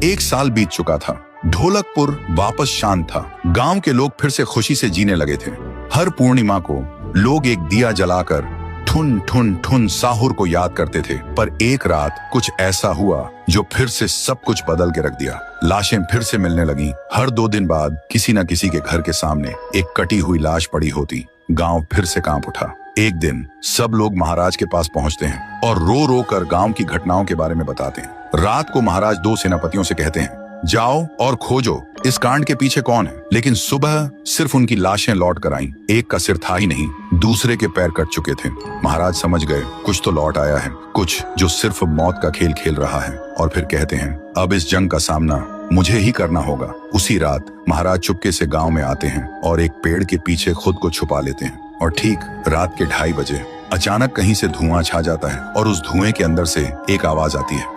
1 साल बीत चुका था। ढोलकपुर वापस शांत था। गांव के लोग फिर से खुशी से जीने लगे थे। हर पूर्णिमा को लोग एक दिया जलाकर ठुन ठुन ठुन साहुर को याद करते थे। पर एक रात कुछ ऐसा हुआ जो फिर से सब कुछ बदल के रख दिया। लाशें फिर से मिलने लगी। हर 2 दिन बाद किसी न किसी के घर के सामने एक कटी हुई लाश पड़ी होती। गांव फिर से कांप उठा। एक दिन सब लोग महाराज के पास पहुंचते हैं और रो रो कर गांव की घटनाओं के बारे में बताते हैं। रात को महाराज 2 सेनापतियों से कहते हैं, जाओ और खोजो इस कांड के पीछे कौन है। लेकिन सुबह सिर्फ उनकी लाशें लौट कर आईं। एक का सिर था ही नहीं, दूसरे के पैर कट चुके थे। महाराज समझ गए कुछ तो लौट आया है, कुछ जो सिर्फ मौत का खेल खेल रहा है। और फिर कहते हैं, अब इस जंग का सामना मुझे ही करना होगा। उसी रात महाराज चुपके से गांव में आते हैं और एक पेड़ के पीछे खुद को छुपा लेते हैं। और ठीक रात के 2:30 बजे अचानक कहीं से धुआं छा जाता है और उस धुएं के अंदर से एक आवाज आती है,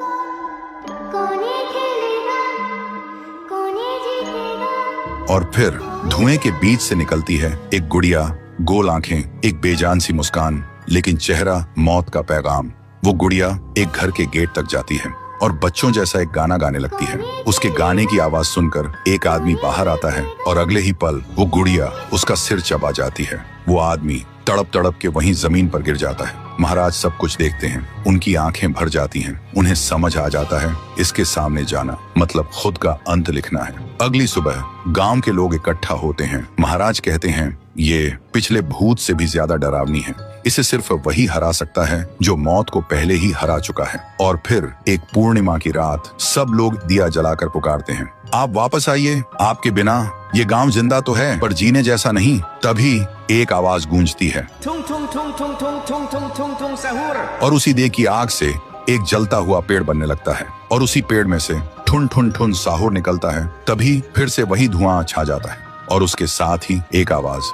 और फिर धुएं के बीच से निकलती है एक गुड़िया, गोल आंखें, एक बेजान सी मुस्कान, लेकिन चेहरा मौत का पैगाम। वो गुड़िया एक घर के गेट तक जाती है और बच्चों जैसा एक गाना गाने लगती है। उसके गाने की आवाज सुनकर एक आदमी बाहर आता है और अगले ही पल वो गुड़िया उसका सिर चबा जाती है। वो आदमी तड़प तड़प के वहीं जमीन पर गिर जाता है। महाराज सब कुछ देखते हैं। उनकी आंखें भर जाती हैं। उन्हें समझ आ जाता है इसके सामने जाना मतलब खुद का अंत लिखना है। अगली सुबह गांव के लोग इकट्ठा होते हैं। महाराज कहते हैं, ये पिछले भूत से भी ज्यादा डरावनी है। इसे सिर्फ वही हरा सकता है जो मौत को पहले ही हरा चुका है। और फिर एक पूर्णिमा की रात सब लोग दिया जलाकर पुकारते हैं, आप वापस आइए, आपके बिना ये गांव जिंदा तो है पर जीने जैसा नहीं। तभी एक आवाज गूंजती है, और उसी देह की आग से एक जलता हुआ पेड़ बनने लगता है और उसी पेड़ में से ठुन ठुन ठुन साहुर निकलता है। तभी फिर से वही धुआं छा जाता है और उसके साथ ही एक आवाज।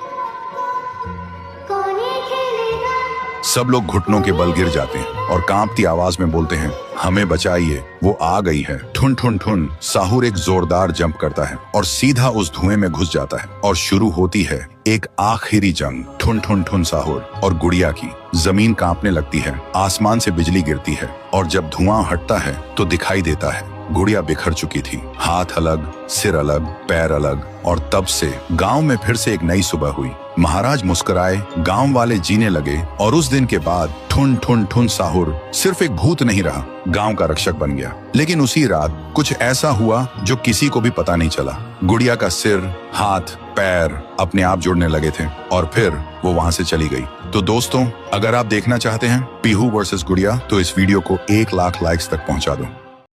सब लोग घुटनों के बल गिर जाते हैं और कांपती आवाज में बोलते हैं, हमें बचाइए, वो आ गई है। ठुन ठुन ठुन साहुर एक जोरदार जंप करता है और सीधा उस धुएं में घुस जाता है और शुरू होती है एक आखिरी जंग ठुन ठुन ठुन साहुर और गुड़िया की। जमीन कांपने लगती है, आसमान से बिजली गिरती है और जब धुआं हटता है तो दिखाई देता है गुड़िया बिखर चुकी थी। हाथ अलग, सिर अलग, पैर अलग। और तब से गांव में फिर से एक नई सुबह हुई। महाराज मुस्कुराए, गांव वाले जीने लगे और उस दिन के बाद ठुन ठुन ठुन साहुर सिर्फ एक भूत नहीं रहा, गांव का रक्षक बन गया। लेकिन उसी रात कुछ ऐसा हुआ जो किसी को भी पता नहीं चला। गुड़िया का सिर, हाथ, पैर अपने आप जुड़ने लगे थे और फिर वो वहां से चली गई। तो दोस्तों, अगर आप देखना चाहते हैं पीहू वर्सेस गुड़िया तो इस वीडियो को 1 लाख लाइक्स तक पहुंचा दो।